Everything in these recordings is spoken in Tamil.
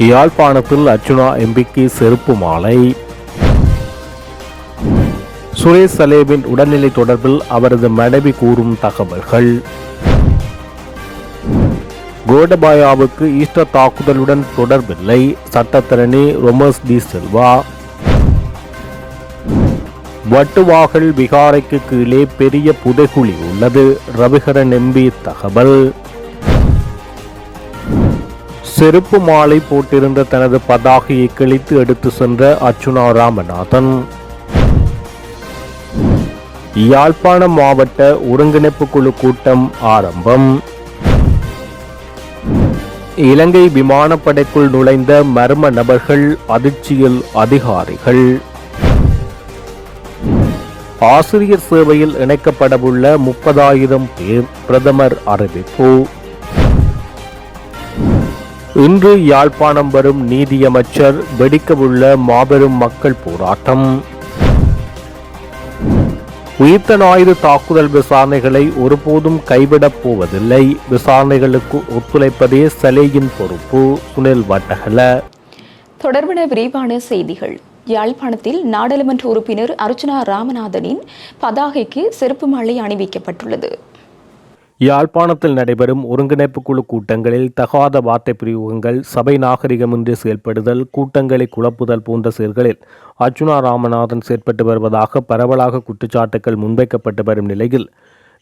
யாழ்ப்பாணத்தில் அர்ச்சுனா எம்பிக்கு செருப்பு மாலை. சுரேஷ் சலேபின் உடல்நிலை தொடர்பில் அவரது மனைவி கூறும் தகவல்கள். கோடபாயாவுக்கு ஈஸ்டர் தாக்குதலுடன் தொடர்பில்லை, சட்டத்தரணி ரொமஸ் டி சில்வா. வட்டுவாகல் விகாரைக்கு கீழே பெரிய புதைகுழி உள்ளது, ரவிகரன் எம்பி தகவல். செருப்பு மாலை போட்டிருந்த தனது பதாகையை கிழித்து எடுத்து சென்ற அர்ச்சுனா ராமநாதன். யாழ்ப்பாணம் மாவட்ட ஒருங்கிணைப்பு குழு கூட்டம் ஆரம்பம். இலங்கை விமானப்படைக்குள் நுழைந்த மர்ம நபர்கள், அதிர்ச்சியில் அதிகாரிகள். ஆசிரியர் சேவையில் இணைக்கப்படவுள்ள 30,000 பேர், பிரதமர் அறிவிப்பு. இன்று யாழ்ப்பாணம் வரும் நீதியமைச்சர், வெடிக்கவுள்ள மாபெரும் மக்கள் போராட்டம். உயிர்த்த ஞாயிறு தாக்குதல் விசாரணைகளை ஒருபோதும் கைவிடப் போவதில்லை, விசாரணைகளுக்கு ஒத்துழைப்பதே சலேயின் பொறுப்பு, சுனில் வட்டகல. தொடர்பான விரிவான செய்திகள். யாழ்ப்பாணத்தில் நாடாளுமன்ற உறுப்பினர் அர்ச்சுனா ராமநாதனின் பதாகைக்கு செருப்பு மாலை அணிவிக்கப்பட்டுள்ளது. யாழ்ப்பாணத்தில் நடைபெறும் ஒருங்கிணைப்பு குழு கூட்டங்களில் தகாத வார்த்தை பிரயோகங்கள், சபை நாகரிகமின்றி செயல்படுதல், கூட்டங்களை குழப்புதல் போன்ற செயல்களில் அர்ச்சுனா ராமநாதன் செயற்பட்டு வருவதாக பரவலாக குற்றச்சாட்டுகள் முன்வைக்கப்பட்டு வரும் நிலையில்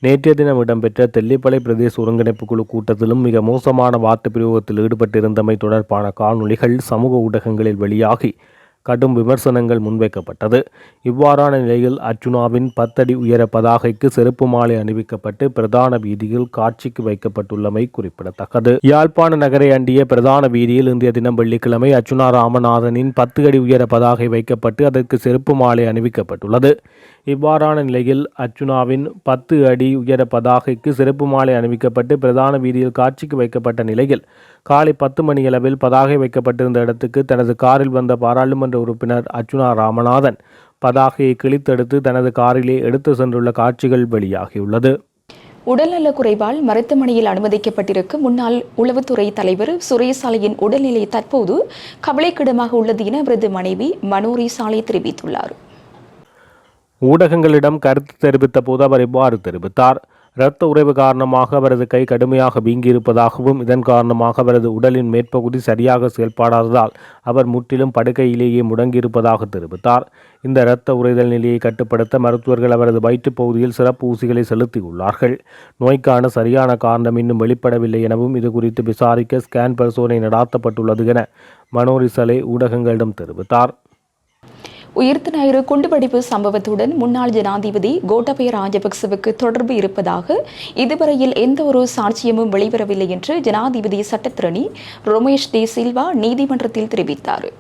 நேற்றைய தினம் இடம்பெற்ற தெல்லிப்பளை பிரதேச ஒருங்கிணைப்பு குழு கூட்டத்திலும் மிக மோசமான வார்த்தை பிரயோகத்தில் ஈடுபட்டிருந்தமை தொடர்பான காணொளிகள் சமூக ஊடகங்களில் வெளியாகி கடும் விமர்சனங்கள் முன்வைக்கப்பட்டது. இவ்வாறான நிலையில் அர்ச்சுனாவின் 10 அடி உயர பதாகைக்கு செருப்பு மாலை அணிவிக்கப்பட்டு பிரதான வீதியில் காட்சிக்கு வைக்கப்பட்டுள்ளமை குறிப்பிடத்தக்கது. யாழ்ப்பாண நகரை அண்டிய பிரதான வீதியில் இன்றைய தினம் வெள்ளிக்கிழமை அர்ச்சுனா ராமநாதனின் 10 அடி உயர பதாகை வைக்கப்பட்டு அதற்கு செருப்பு மாலை அணிவிக்கப்பட்டுள்ளது. இவ்வாறான நிலையில் அர்ச்சுனாவின் 10 அடி உயர பதாகைக்கு செருப்பு மாலை அணிவிக்கப்பட்டு பிரதான வீதியில் காட்சிக்கு வைக்கப்பட்ட நிலையில் காலை 10 மணியளவில் பதாகை வைக்கப்பட்டிருந்த இடத்துக்கு தனது காரில் வந்த பாராளுமன்ற உறுப்பினர் அர்ச்சுனா ராமநாதன் பதாகையை கிழித்தெடுத்து தனது காரிலே எடுத்து சென்றுள்ள காட்சிகள் வெளியாகியுள்ளது. உடல்நல குறைவால் மருத்துவமனையில் அனுமதிக்கப்பட்டிருக்கும் முன்னாள் உளவுத்துறை தலைவர் சுரேஷ் சாலையின் உடல்நிலை தற்போது கவலைக்கிடமாக உள்ளது என அவரது மனைவி மனோரி சாலை தெரிவித்துள்ளார். ஊடகங்களிடம் கருத்து தெரிவித்த போது அவர் இவ்வாறு தெரிவித்தார். இரத்த உறைவு காரணமாக அவரது கை கடுமையாக வீங்கியிருப்பதாகவும் இதன் காரணமாக அவரது உடலின் மேற்பகுதி சரியாக செயல்படாததால் அவர் முற்றிலும் படுக்கையிலேயே முடங்கியிருப்பதாக தெரிவித்தார். இந்த இரத்த உறைதல் நிலையை கட்டுப்படுத்த மருத்துவர்கள் அவரது வயிற்றுப் பகுதியில் சிறப்பு ஊசிகளை செலுத்தியுள்ளார்கள். நோய்க்கான சரியான காரணம் இன்னும் வெளிப்படவில்லை எனவும் இது குறித்து விசாரிக்க ஸ்கேன் பரிசோதனை நடாத்தப்பட்டுள்ளது என மனோரி சலே ஊடகங்களிடம் தெரிவித்தார். உயிர்த்த ஞாயிறு குண்டுவெடிப்பு சம்பவத்துடன் முன்னாள் ஜனாதிபதி கோட்டபய ராஜபக்சவுக்கு தொடர்பு இருப்பதாக இதுவரையில் எந்த ஒரு சாட்சியமும் வெளிவரவில்லை என்று ஜனாதிபதி சட்டத்திரணி ரொமேஷ் டி சில்வா நீதிமன்றத்தில் தெரிவித்தார்.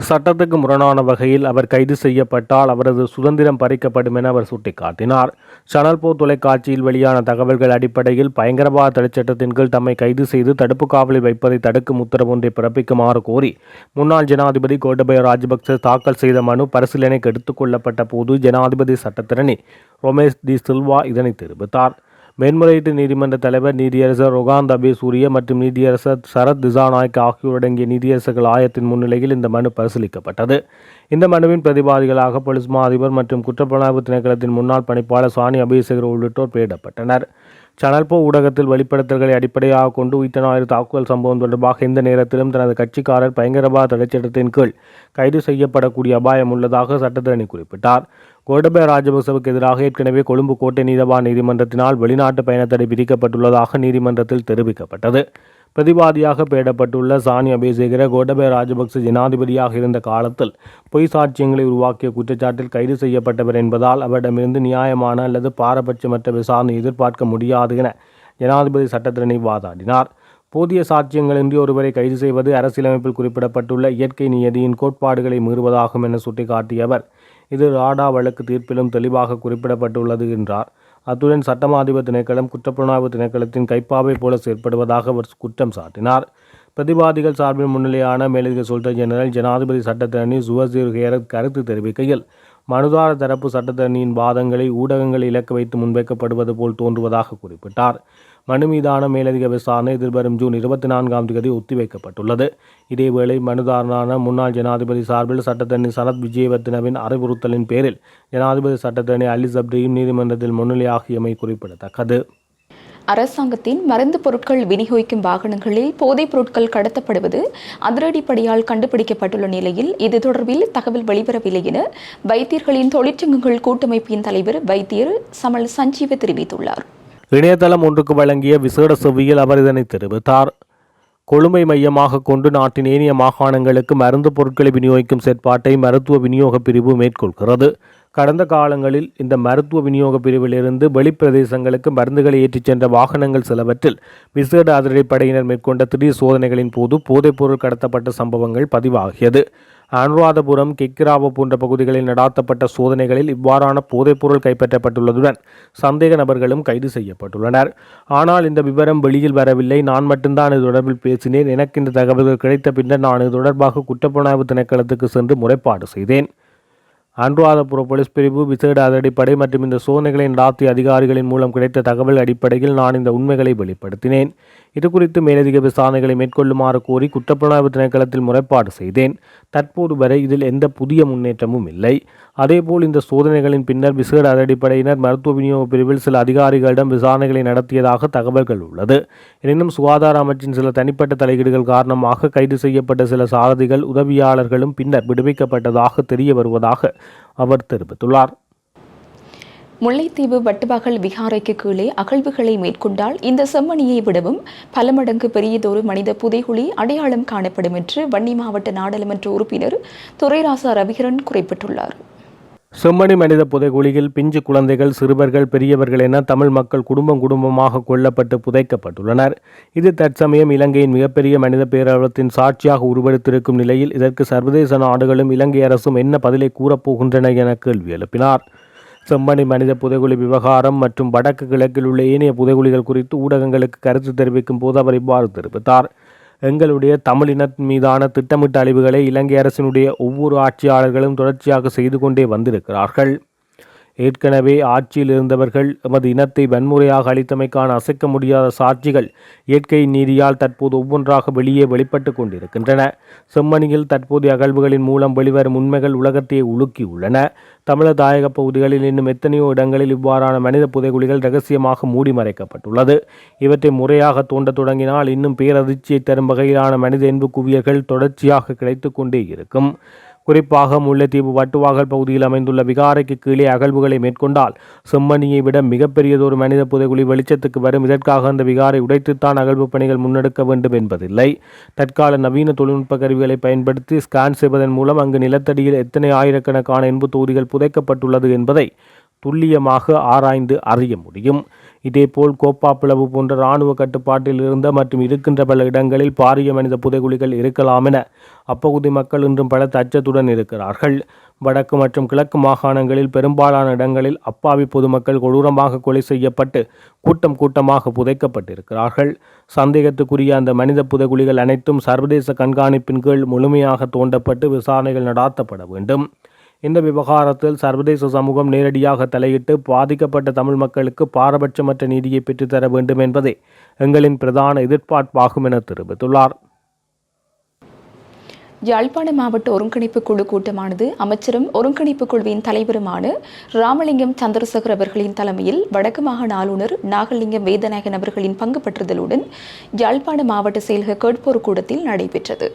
சட்டத்துக்கு முரணான வகையில் அவர் கைது செய்யப்பட்டால் அவரது சுதந்திரம் பறிக்கப்படும் என அவர் சுட்டிக்காட்டினார். சனல் போ தொலைக்காட்சியில் வெளியான தகவல்கள் அடிப்படையில் பயங்கரவாத தடைச்சட்டத்தின் கீழ் தம்மை கைது செய்து தடுப்பு காவலில் வைப்பதை தடுக்கும் உத்தரவு ஒன்றை பிறப்பிக்குமாறு கோரி முன்னாள் ஜனாதிபதி கோட்டபய ராஜபக்ச தாக்கல் செய்த மனு பரிசீலனைக்கு எடுத்துக் கொள்ளப்பட்ட போது ஜனாதிபதி சட்டத்திரணி ரொமேஷ் டி சில்வா இதனை தெரிவித்தார். மேன்முறையீட்டு நீதிமன்ற தலைவர் நீதியரசர் ரொகாந்த் அபேசூரிய மற்றும் நீதியரசர் சரத் திசாநாயக் ஆகியோரடங்கிய நீதியரசர்கள் ஆயத்தின் முன்னிலையில் இந்த மனு பரிசீலிக்கப்பட்டது. இந்த மனுவின் பிரதிவாதிகளாக பொலிஸ் மா அதிபர் மற்றும் குற்றப்புலனாய்வு திணைக்களத்தின் முன்னாள் பணிப்பாளர் சானி அபேசகர் உள்ளிட்டோர் பெயரிடப்பட்டனர். சனல் போ ஊடகத்தில் வெளிப்படுத்தல்களை அடிப்படையாக கொண்டு உயிர்த்த ஞாயிறு தாக்குதல் சம்பவம் தொடர்பாக எந்த நேரத்திலும் தனது கட்சிக்காரர் பயங்கரவாத தடைச்சட்டத்தின் கீழ் கைது செய்யப்படக்கூடிய அபாயம் உள்ளதாக சட்டத்தரணி குறிப்பிட்டார். கோட்டபய ராஜபக்சவுக்கு எதிராக ஏற்கனவே கொழும்பு கோட்டை நீதவான் நீதிமன்றத்தினால் வெளிநாட்டு பயணத்தடை விதிக்கப்பட்டுள்ளதாக நீதிமன்றத்தில் தெரிவிக்கப்பட்டது. பிரதிவாதியாக பெயரிடப்பட்டுள்ள சானி அபேசேகர கோட்டபய ராஜபக்ச ஜனாதிபதியாக இருந்த காலத்தில் பொய் சாட்சியங்களை உருவாக்கிய குற்றச்சாட்டில் கைது செய்யப்பட்டவர் என்பதால் அவரிடமிருந்து நியாயமான அல்லது பாரபட்சமற்ற விசாரணை எதிர்பார்க்க முடியாது என ஜனாதிபதி சட்டத்திரணி வாதாடினார். போதிய சாட்சியங்களின்றி ஒருவரை கைது செய்வது அரசியலமைப்பில் குறிப்பிடப்பட்டுள்ள இயற்கை நியதியின் கோட்பாடுகளை மீறுவதாகும் என சுட்டிக்காட்டிய அவர் இது ராடா வழக்கு தீர்ப்பிலும் தெளிவாக குறிப்பிடப்பட்டுள்ளது என்றார். அத்துடன் சட்டமா அதிபர் திணைக்களம் குற்றப்புலனாய்வு திணைக்களத்தின் கைப்பாவை போல செயற்படுவதாக அவர் குற்றம் சாட்டினார். பிரதிவாதிகள் சார்பில் முன்னிலையான மேலதிக சொலிசிட்டர் ஜெனரல் ஜனாதிபதி சட்டத்தரணி சுவசீர் ஹேரத் கருத்து தெரிவிக்கையில் மனுதார தரப்பு சட்டத்தரணியின் வாதங்களை ஊடகங்கள் இலக்கு வைத்து முன்வைக்கப்படுவது போல் தோன்றுவதாக குறிப்பிட்டார். மனு மீதான மேலதிக விசாரணை எதிர்வரும் ஜூன் 24ஆம் தேதி ஒத்திவைக்கப்பட்டுள்ளது. இதேவேளை மனுதாரரான முன்னாள் ஜனாதிபதி சார்பில் சட்டத்தரணி சரத் விஜயவர்தனவின் அறிவுறுத்தலின் பேரில் ஜனாதிபதி சட்டத்தரணி அலி சப்ரியும் நீதிமன்றத்தில் முன்னிலையாகியமை குறிப்பிடத்தக்கது. அரசாங்கத்தின் மருந்து பொருட்கள் விநியோகிக்கும் வாகனங்களில் போதைப் பொருட்கள் கடத்தப்படுவது அதிரடிப்படையால் கண்டுபிடிக்கப்பட்டுள்ள நிலையில் இது தொடர்பில் தகவல் வெளிவரவில்லை என வைத்தியர்களின் தொழிற்சங்கங்கள் கூட்டமைப்பின் தலைவர் வைத்தியர் சமல் சஞ்சீவ தெரிவித்துள்ளார். இணையதளம் ஒன்றுக்கு வழங்கிய விசேட செவ்வியில் அவர் இதனை தெரிவித்தார். கொழும்பை மையமாக கொண்டு நாட்டின் ஏனைய மாகாணங்களுக்கு மருந்து பொருட்களை விநியோகிக்கும் செயற்பாட்டை மருத்துவ விநியோக பிரிவு மேற்கொள்கிறது. கடந்த காலங்களில் இந்த மருத்துவ விநியோக பிரிவிலிருந்து வெளிப்பிரதேசங்களுக்கு மருந்துகளை ஏற்றிச் சென்ற வாகனங்கள் சிலவற்றில் விசேட அதிரடிப்படையினர் மேற்கொண்ட திடீர் சோதனைகளின் போது போதைப்பொருள் கடத்தப்பட்ட சம்பவங்கள் பதிவாகியது. அனுராதபுரம், கெக்கிராவோ போன்ற பகுதிகளில் நடாத்தப்பட்ட சோதனைகளில் இவ்வாறான போதைப்பொருள் கைப்பற்றப்பட்டுள்ளதுடன் சந்தேக நபர்களும் கைது செய்யப்பட்டுள்ளனர். ஆனால் இந்த விவரம் வெளியில் வரவில்லை. நான் மட்டும்தான் இது தொடர்பில் பேசினேன். எனக்கு இந்த தகவல்கள் கிடைத்த பின்னர் நான் இது தொடர்பாக குற்றப்புலனாய்வு திணைக்களத்துக்கு சென்று முறைப்பாடு செய்தேன். அனுராதபுர போலீஸ் பிரிவு, விசேட அதிரடிப்படை மற்றும் இந்த சோதனைகளை நடாத்திய அதிகாரிகளின் மூலம் கிடைத்த தகவல் அடிப்படையில் நான் இந்த உண்மைகளை வெளிப்படுத்தினேன். இதுகுறித்து மேலதிக விசாரணைகளை மேற்கொள்ளுமாறு கோரி குற்றப்புலனாய்வு திணைக்களத்தில் முறைப்பாடு செய்தேன். தற்போது வரை இதில் எந்த புதிய முன்னேற்றமும் இல்லை. அதேபோல் இந்த சோதனைகளின் பின்னர் விசேட அதிரடிப்படையினர் மருத்துவ விநியோக பிரிவில் சில அதிகாரிகளிடம் விசாரணைகளை நடத்தியதாக தகவல்கள் உள்ளது. எனினும் சுகாதார அமைச்சின் சில தனிப்பட்ட தலையீடுகள் காரணமாக கைது செய்யப்பட்ட சில சாரதிகள், உதவியாளர்களும் பின்னர் விடுவிக்கப்பட்டதாக தெரிய வருவதாக அவர் தெரிவித்துள்ளார். முல்லைத்தீவு வட்டுவாகல் விகாரைக்கு கீழே அகழ்வுகளை மேற்கொண்டால் இந்த செம்மணியை விடவும் பல மடங்கு பெரியதொரு மனித புதைகுழி அடையாளம் காணப்படும் என்று வன்னி மாவட்ட நாடாளுமன்ற உறுப்பினர் துரைராசா ரவிகரன் குறிப்பிட்டுள்ளார். செம்மணி மனித புதைகுழியில் பிஞ்சு குழந்தைகள், சிறுவர்கள், பெரியவர்கள் என தமிழ் மக்கள் குடும்பமாக கொல்லப்பட்டு புதைக்கப்பட்டுள்ளனர். இது தற்சமயம் இலங்கையின் மிகப்பெரிய மனித பேரவலத்தின் சாட்சியாக உருவெடுத்திருக்கும் நிலையில் இதற்கு சர்வதேச நாடுகளும் இலங்கை அரசும் என்ன பதிலை கூறப்போகின்றன என கேள்வி எழுப்பினார். செம்மணி மனித புதைகுழி விவகாரம் மற்றும் வடக்கு கிழக்கில் உள்ள ஏனைய புதைகுழிகள் குறித்து ஊடகங்களுக்கு கருத்து தெரிவிக்கும் போது அவர் இவ்வாறு தெரிவித்தார். எங்களுடைய தமிழினத்தின் மீதான திட்டமிட்ட அழிவுகளை இலங்கை அரசினுடைய ஒவ்வொரு ஆட்சியாளர்களும் தொடர்ச்சியாக செய்து கொண்டே வந்திருக்கிறார்கள். ஏற்கனவே ஆட்சியில் இருந்தவர்கள் எமது இனத்தை வன்முறையாக அளித்தமைக்கான அசைக்க முடியாத சாட்சிகள் இயற்கை நீதியால் தற்போது ஒவ்வொன்றாக வெளிப்பட்டு கொண்டிருக்கின்றன. செம்மணியில் தற்போதைய அகழ்வுகளின் மூலம் வெளிவரும் உண்மைகள் உலகத்தையே உலுக்கியுள்ளன. தமிழர் தாயக பகுதிகளில் இன்னும் எத்தனையோ இடங்களில் இவ்வாறான மனித புதைகுழிகள் இரகசியமாக மூடி மறைக்கப்பட்டுள்ளது. இவற்றை முறையாக தோண்ட தொடங்கினால் இன்னும் பேரதிர்ச்சியை தரும் வகையிலான மனித எண்பு குவியல்கள் தொடர்ச்சியாக கிடைத்து கொண்டே இருக்கும். குறிப்பாக முல்லைத்தீவு வட்டுவாகல் பகுதியில் அமைந்துள்ள விகாரைக்கு கீழே அகழ்வுகளை மேற்கொண்டால் செம்மணியை விட மிகப்பெரியதொரு மனித புதைகுழி வெளிச்சத்துக்கு வரும். இதற்காக அந்த விகாரை உடைத்துத்தான் அகழ்வு பணிகள் முன்னெடுக்க வேண்டும் என்பதில்லை. தற்கால நவீன தொழில்நுட்ப கருவிகளை பயன்படுத்தி ஸ்கேன் செய்வதன் மூலம் அங்கு நிலத்தடியில் எத்தனை ஆயிரக்கணக்கான எண்பு தொகுதிகள் புதைக்கப்பட்டுள்ளது என்பதை துல்லியமாக ஆராய்ந்து அறிய முடியும். இதேபோல் கோப்பா பிளவு போன்ற இராணுவ கட்டுப்பாட்டில் இருந்த மற்றும் இருக்கின்ற பல இடங்களில் பாரிய மனித புதைகுழிகள் இருக்கலாம் என அப்பகுதி மக்கள் இன்றும் பல அச்சத்துடன் இருக்கிறார்கள். வடக்கு மற்றும் கிழக்கு மாகாணங்களில் பெரும்பாலான இடங்களில் அப்பாவி பொதுமக்கள் கொடூரமாக கொலை செய்யப்பட்டு கூட்டமாக புதைக்கப்பட்டிருக்கிறார்கள். சந்தேகத்துக்குரிய அந்த மனித புதைகுழிகள் அனைத்தும் சர்வதேச கண்காணிப்பின் கீழ் முழுமையாக தோண்டப்பட்டு விசாரணைகள் நடாத்தப்பட வேண்டும். இந்த விவகாரத்தில் சர்வதேச சமூகம் நேரடியாக தலையிட்டு பாதிக்கப்பட்ட தமிழ் மக்களுக்கு பாரபட்சமற்ற நீதியை பெற்றுத்தர வேண்டும் என்பதே எங்களின் பிரதான எதிர்பார்ப்பாகும் என தெரிவித்துள்ளார். யாழ்ப்பாண மாவட்ட ஒருங்கிணைப்பு குழு கூட்டமானது அமைச்சரும் ஒருங்கிணைப்பு குழுவின் தலைவருமான ராமலிங்கம் சந்திரசேகர் அவர்களின் தலைமையில் வடக்கு மாகாண ஆளுநர் நாகலிங்கம் வேதநாயகன் அவர்களின் பங்கு பற்றுதலுடன் யாழ்ப்பாண மாவட்ட செயலக கேட்போர் கூடத்தில் நடைபெற்றது.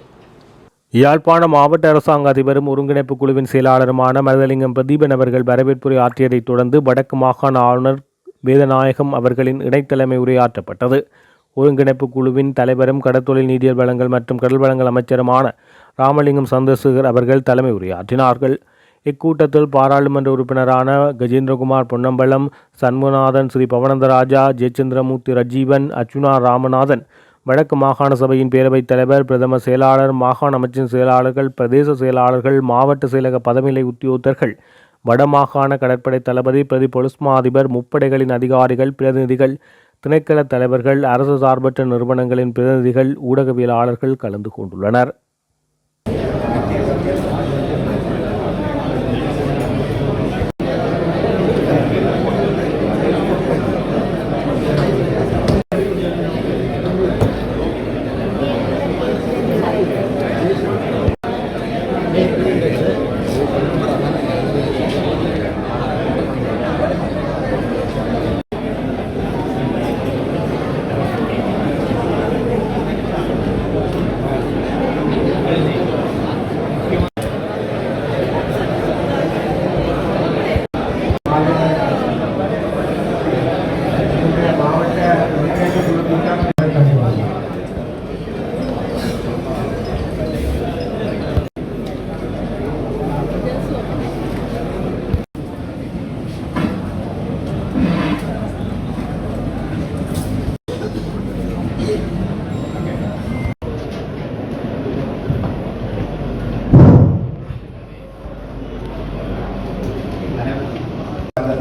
யாழ்ப்பாண மாவட்ட அரசாங்க அதிபரும் ஒருங்கிணைப்பு குழுவின் செயலாளருமான மருதலிங்கம் பிரதீபன் அவர்கள் வரவேற்புரை ஆற்றியதைத் தொடர்ந்து வடக்கு மாகாண ஆளுநர் வேதநாயகம் அவர்களின் இணைத்தலைமை உரையாற்றப்பட்டது. ஒருங்கிணைப்பு குழுவின் தலைவரும் கடற்தொழில் நீதியல் வளங்கள் மற்றும் கடல் வளங்கள் அமைச்சருமான ராமலிங்கம் சந்திரசேகர் அவர்கள் தலைமை உரையாற்றினார்கள். இக்கூட்டத்தில் பாராளுமன்ற உறுப்பினரான கஜேந்திரகுமார் பொன்னம்பலம், சண்முகநாதன், ஸ்ரீ பவனந்தராஜா, ஜெயச்சந்திரமூர்த்தி, ரஜீவன், அர்ச்சுனா ராமநாதன், வடக்கு மாகாண சபையின் பேரவைத் தலைவர், பிரதம செயலாளர், மாகாண அமைச்சின் செயலாளர்கள், பிரதேச செயலாளர்கள், மாவட்ட செயலக பதவிநிலை உத்தியோகத்தர்கள், வடமாகாண கடற்படை தளபதி, பிரதி பொலிஸ்மா அதிபர், முப்படைகளின் அதிகாரிகள், பிரதிநிதிகள், திணைக்கள தலைவர்கள், அரசு சார்பற்ற நிறுவனங்களின் பிரதிநிதிகள், ஊடகவியலாளர்கள் கலந்து கொண்டுள்ளனர்.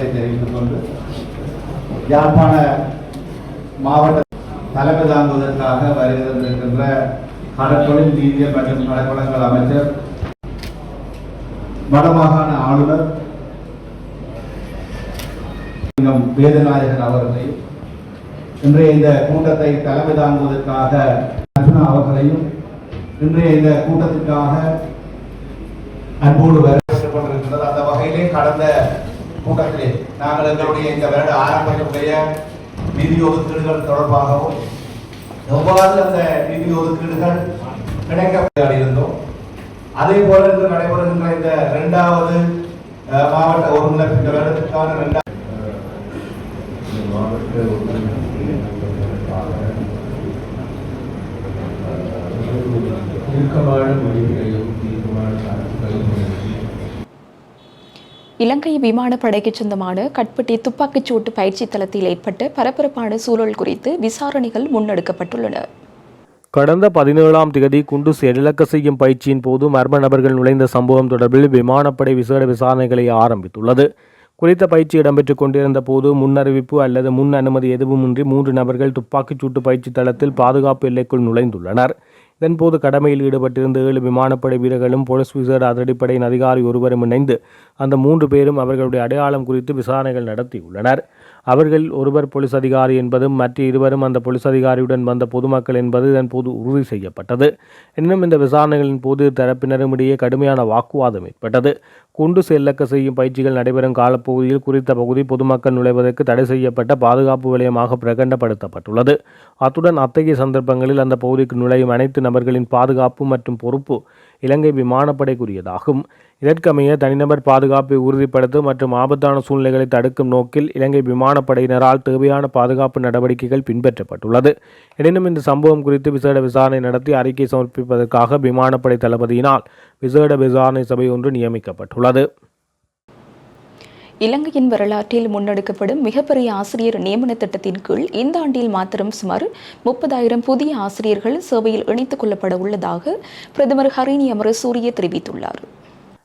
வணக்கத்தை தெரிவித்துக் கொண்டு யாழ்ப்பாண மாவட்ட தலைமை தாங்குவதற்காக வருகை தந்திருக்கின்ற கடற்தொழில் நீதியியல் மற்றும் கடற்வளங்கள் அமைச்சர் வடமாகாண ஆளுநர் வேதநாயகன் அவர்களையும் இன்றைய இந்த கூட்டத்தை தலைமை தாங்குவதற்காக அவர்களையும் இன்றைய இந்த கூட்டத்திற்காக அன்போடு வரவேற்றுக் கொண்டிருக்கின்றது. அந்த வகையிலே கடந்த கூட்டத்திலே நாங்கள் எங்களுடைய இந்த வருட ஆரம்பத்துடைய நிதி ஒதுக்கீடுகள் தொடர்பாகவும் எவ்வாறு அந்த நிதி ஒதுக்கீடுகள் கிடைக்க இருந்தோம். அதே போல இன்று நடைபெறுகின்ற இந்த இரண்டாவது மாவட்ட ஒருங்கிணைப்பு இந்த வருடத்திற்கான இலங்கை விமானப்படைக்கு சொந்தமான கட்பட்டி துப்பாக்கிச்சூட்டு பயிற்சி தளத்தில் ஏற்பட்ட பரபரப்பான சூழல் குறித்து விசாரணைகள் முன்னெடுக்கப்பட்டுள்ளன. கடந்த 17ஆம் திகதி குண்டூஸ் எழிலக்க செய்யும் பயிற்சியின் போது மர்ம நபர்கள் நுழைந்த சம்பவம் தொடர்பில் விமானப்படை விசேட விசாரணைகளை ஆரம்பித்துள்ளது. குறித்த பயிற்சி இடம்பெற்றுக் கொண்டிருந்த போது முன்னறிவிப்பு அல்லது முன் அனுமதி எதுவுமின்றி 3 நபர்கள் துப்பாக்கிச்சூட்டு பயிற்சி தளத்தில் பாதுகாப்பு எல்லைக்குள் நுழைந்துள்ளனர். இதன்போது கடமையில் ஈடுபட்டிருந்த 7 விமானப்படை வீரர்களும் போலீஸ் விசேட அதிரடிப்படையின் அதிகாரி ஒருவரும் இணைந்து அந்த 3 பேரும் அவர்களுடைய அடையாளம் குறித்து விசாரணைகள் நடத்தியுள்ளனர். அவர்கள் ஒருவர் போலீஸ் அதிகாரி என்பதும் மற்ற இருவரும் அந்த போலீஸ் அதிகாரியுடன் வந்த பொதுமக்கள் என்பது இதன் போது உறுதி செய்யப்பட்டது. எனினும் இந்த விசாரணைகளின் போது தரப்பினரும் இடையே கடுமையான வாக்குவாதம் ஏற்பட்டது. குண்டூஸ் எழிலக்க செய்யும் பயிற்சிகள் நடைபெறும் காலப்பகுதியில் குறித்த பகுதி பொதுமக்கள் நுழைவதற்கு தடை செய்யப்பட்ட பாதுகாப்பு வலயமாக பிரகடனப்படுத்தப்பட்டுள்ளது. அத்துடன் அத்தகைய சந்தர்ப்பங்களில் அந்த பகுதிக்கு நுழையும் அனைத்து நபர்களின் பாதுகாப்பு மற்றும் பொறுப்பு இலங்கை விமானப்படைக்குரியதாகும். இதற்கமைய தனிநபர் பாதுகாப்பை உறுதிப்படுத்த மற்றும் ஆபத்தான சூழ்நிலைகளை தடுக்கும் நோக்கில் இலங்கை விமானப்படையினரால் தேவையான பாதுகாப்பு நடவடிக்கைகள் பின்பற்றப்பட்டுள்ளது. எனினும் இந்த சம்பவம் குறித்து விசேட விசாரணை நடத்தி அறிக்கை சமர்ப்பிப்பதற்காக விமானப்படை தளபதியினால் விசேட விசாரணை சபை ஒன்று நியமிக்கப்பட்டுள்ளது. இலங்கையின் வரலாற்றில் முன்னெடுக்கப்படும் மிகப்பெரிய ஆசிரியர் நியமன திட்டத்தின் கீழ் இந்த ஆண்டில் மாத்திரம் சுமார் 30,000 புதிய ஆசிரியர்கள் சேவையில் இணைத்துக் கொள்ளப்பட உள்ளதாக பிரதமர் ஹரிணி அமரசூரிய தெரிவித்துள்ளார்.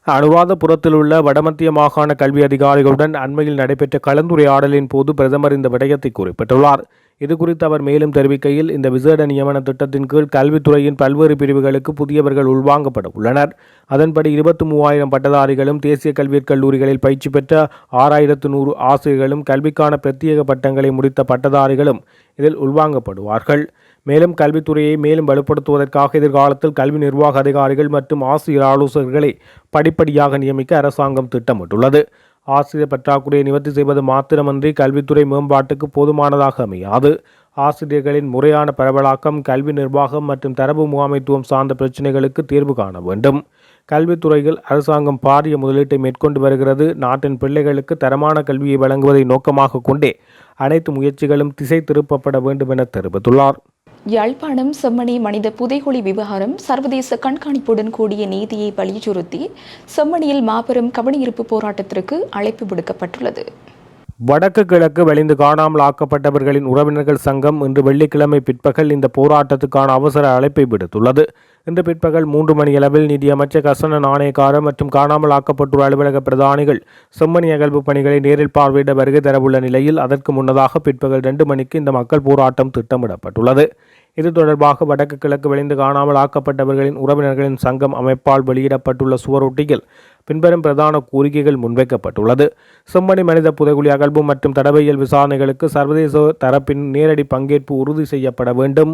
அனுராதபுரத்தில் உள்ள வடமத்திய மாகாண கல்வி அதிகாரிகளுடன் அண்மையில் நடைபெற்ற கலந்துரையாடலின் போது பிரதமர் இந்த விடயத்தை குறிப்பிட்டுள்ளார். இதுகுறித்து அவர் மேலும் தெரிவிக்கையில், இந்த விசேட நியமன திட்டத்தின் கீழ் கல்வித்துறையின் பல்வேறு பிரிவுகளுக்கு புதியவர்கள் உள்வாங்கப்பட உள்ளனர். அதன்படி 23,000 பட்டதாரிகளும் தேசிய கல்விக் கல்லூரிகளில் பயிற்சி பெற்ற 6,100 ஆசிரியர்களும் கல்விக்கான பிரத்யேக பட்டங்களை முடித்த பட்டதாரிகளும் இதில் உள்வாங்கப்படுவார்கள். மேலும் கல்வித்துறையை மேலும் வலுப்படுத்துவதற்காக எதிர்காலத்தில் கல்வி நிர்வாக அதிகாரிகள் மற்றும் ஆசிரியர் ஆலோசகர்களை படிப்படியாக நியமிக்க அரசாங்கம் திட்டமிட்டுள்ளது. ஆசிரியர் பற்றாக்குறையை நிவர்த்தி செய்வது மாத்திரமன்றி கல்வித்துறை மேம்பாட்டுக்கு போதுமானதாக அமையாது. ஆசிரியர்களின் முறையான பரவலாக்கம், கல்வி நிர்வாகம் மற்றும் தரவு முகாமைத்துவம் சார்ந்த பிரச்சினைகளுக்கு தீர்வு காண வேண்டும். கல்வித்துறையில் அரசாங்கம் பாரிய முதலீட்டை மேற்கொண்டு வருகிறது. நாட்டின் பிள்ளைகளுக்கு தரமான கல்வியை வழங்குவதை நோக்கமாக கொண்டே அனைத்து முயற்சிகளும் திசை திருப்பப்பட வேண்டும் என தெரிவித்துள்ளார். யாழ்ப்பாணம் செம்மணி மனித புதைகுழி விவகாரம் சர்வதேச கண்காணிப்புடன் கூடிய நீதியை வலியுறுத்தி செம்மணியில் மாபெரும் கவனஈர்ப்பு போராட்டத்திற்கு அழைப்பு விடுக்கப்பட்டுள்ளது. வடக்கு கிழக்கு வலிந்து காணாமல் ஆக்கப்பட்டவர்களின் உறவினர்கள் சங்கம் இன்று வெள்ளிக்கிழமை பிற்பகல் இந்த போராட்டத்துக்கான அவசர அழைப்பை விடுத்துள்ளது. இன்று பிற்பகல் 3 மணியளவில் நிதியமைச்சர் கசன நாணயக்கார மற்றும் காணாமல் ஆக்கப்பட்டோர் அலுவலக பிரதானிகள் செம்மணி அகழ்வு பணிகளை நேரில் பார்வையிட வருகை தரவுள்ள நிலையில் அதற்கு முன்னதாக பிற்பகல் 2 மணிக்கு இந்த மக்கள் போராட்டம் திட்டமிடப்பட்டுள்ளது. இது தொடர்பாக வடக்கு கிழக்கு வலிந்து காணாமல் ஆக்கப்பட்டவர்களின் உறவினர்களின் சங்கம் அமைப்பால் வெளியிடப்பட்டுள்ள சுவரொட்டியில் பின்வரும் பிரதான கோரிக்கைகள் முன்வைக்கப்பட்டுள்ளது. செம்மணி மனித புதைகுழி அகழ்வு மற்றும் தடவையியல் விசாரணைகளுக்கு சர்வதேச தரப்பின் நேரடி பங்கேற்பு உறுதி செய்யப்பட வேண்டும்.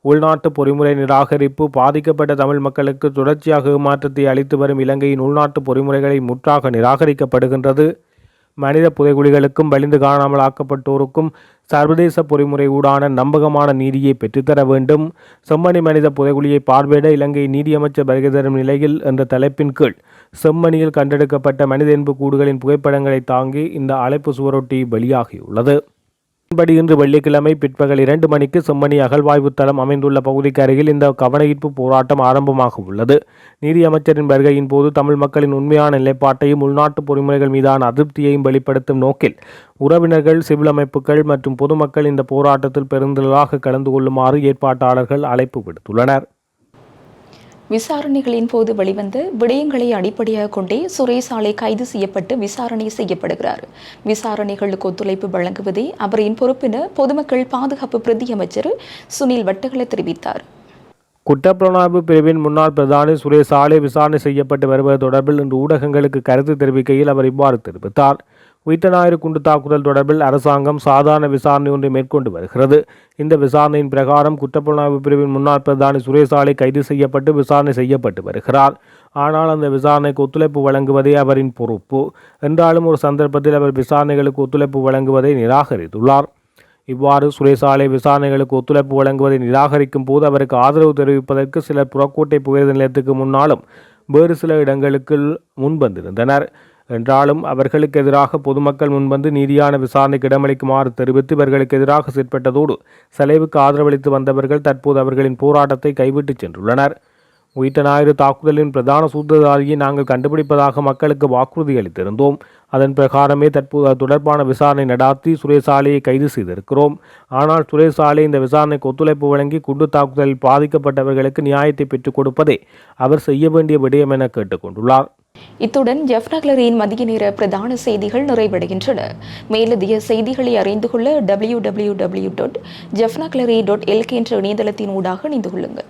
உள்நாட்டு பொறிமுறை நிராகரிப்பு, பாதிக்கப்பட்ட தமிழ் மக்களுக்கு தொடர்ச்சியாக ஏமாற்றத்தை அளித்து வரும் இலங்கையின் உள்நாட்டு பொறிமுறைகளை முற்றாக நிராகரிக்கப்படுகின்றது. மனித புதைகுழிகளுக்கும் வலிந்து காணாமல் ஆக்கப்பட்டோருக்கும் சர்வதேச பொறிமுறை ஊடான நம்பகமான நீதியை பெற்றுத்தர வேண்டும். செம்மணி மனித புதைகுழியை பார்வையிட இலங்கை நீதியமைச்சர் வருகை தரும் நிலையில் என்ற தலைப்பின் கீழ் செம்மணியில் கண்டெடுக்கப்பட்ட மனித எலும்பு கூடுகளின் புகைப்படங்களை தாங்கி இந்த அழைப்பு சுவரொட்டி வெளியாகியுள்ளது. இதன்படி இன்று வெள்ளிக்கிழமை பிற்பகல் 2 மணிக்கு செம்மணி அகழ்வாய்வு தளம் அமைந்துள்ள பகுதிக்கு அருகில் இந்த கவனஈர்ப்பு போராட்டம் ஆரம்பமாக உள்ளது. நீதியமைச்சரின் வருகையின் போது தமிழ் மக்களின் உண்மையான நிலைப்பாட்டையும் உள்நாட்டு பொறிமுறைகள் மீதான அதிருப்தியையும் வெளிப்படுத்தும் நோக்கில் உறவினர்கள், சிவில் அமைப்புகள் மற்றும் பொதுமக்கள் இந்த போராட்டத்தில் பெருந்திரளாக கலந்து கொள்ளுமாறு ஏற்பாட்டாளர்கள் அழைப்பு விடுத்துள்ளனர். விசாரணைகளின் போது வெளிவந்த விடயங்களை அடிப்படையாக கொண்டே சுரேஷ் ஆலை கைது செய்யப்பட்டு விசாரணை செய்யப்படுகிறார். விசாரணைகளுக்கு ஒத்துழைப்பு வழங்குவதே அவரின் பொறுப்பென பொதுமக்கள் பாதுகாப்பு பிரதி அமைச்சர் சுனில் வட்டகல தெரிவித்தார். குற்றப்புலனாய்வு பிரிவின் முன்னாள் பிரதானி சுரேஷ் ஆலை விசாரணை செய்யப்பட்டு வருவது தொடர்பில் இன்று ஊடகங்களுக்கு கருத்து தெரிவிக்கையில் அவர் இவ்வாறு தெரிவித்தார். உயிர்த்த ஞாயிறு குண்டு தாக்குதல் தொடர்பில் அரசாங்கம் சாதாரண விசாரணை ஒன்றை மேற்கொண்டு வருகிறது. இந்த விசாரணையின் பிரகாரம் குற்றப்புலனாய்வு பிரிவின் முன்னாள் பிரதானி சுரேஷ் ஆலை கைது செய்யப்பட்டு விசாரணை செய்யப்பட்டு வருகிறார். ஆனால் அந்த விசாரணைக்கு ஒத்துழைப்பு வழங்குவதே அவரின் பொறுப்பு. என்றாலும் ஒரு சந்தர்ப்பத்தில் அவர் விசாரணைகளுக்கு ஒத்துழைப்பு வழங்குவதை நிராகரித்துள்ளார். இவ்வாறு சுரேஷ் ஆலை விசாரணைகளுக்கு ஒத்துழைப்பு வழங்குவதை நிராகரிக்கும் போது அவருக்கு ஆதரவு தெரிவிப்பதற்கு சிலர் புறக்கோட்டை புகையிரத நிலையத்துக்கு முன்னாலும் வேறு சில இடங்களுக்கு முன்வந்திருந்தனர். என்றாலும் அவர்களுக்கு எதிராக பொதுமக்கள் முன்வந்து நீதியான விசாரணைக்கு இடமளிக்குமாறு தெரிவித்து இவர்களுக்கு எதிராக செயற்பட்டதோடு செலவுக்கு ஆதரவளித்து வந்தவர்கள் தற்போது அவர்களின் போராட்டத்தை கைவிட்டு சென்றுள்ளனர். உயிர்த்த ஞாயிறு தாக்குதலின் பிரதான சூத்திரதாரியை நாங்கள் கண்டுபிடிப்பதாக மக்களுக்கு வாக்குறுதி அளித்திருந்தோம். அதன் பிரகாரமே தற்போது அது தொடர்பான விசாரணை நடாத்தி சுரேஷ் ஆலையை கைது செய்திருக்கிறோம். ஆனால் சுரேஷ் ஆலை இந்த விசாரணைக்கு ஒத்துழைப்பு வழங்கி குண்டு தாக்குதலில் பாதிக்கப்பட்டவர்களுக்கு நியாயத்தை பெற்றுக் கொடுப்பதே அவர் செய்ய வேண்டிய விடயம் என கேட்டுக்கொண்டுள்ளார். இத்துடன் ஜெஃப்னக்லரியின் மதிய நேர பிரதான செய்திகள் நிறைவடைகின்றன. மேலதிக செய்திகளை அறிந்து கொள்ள www.jeffnaclery.lk என்ற இணையதளத்தின் ஊடாக இணைந்து கொள்ளுங்கள்.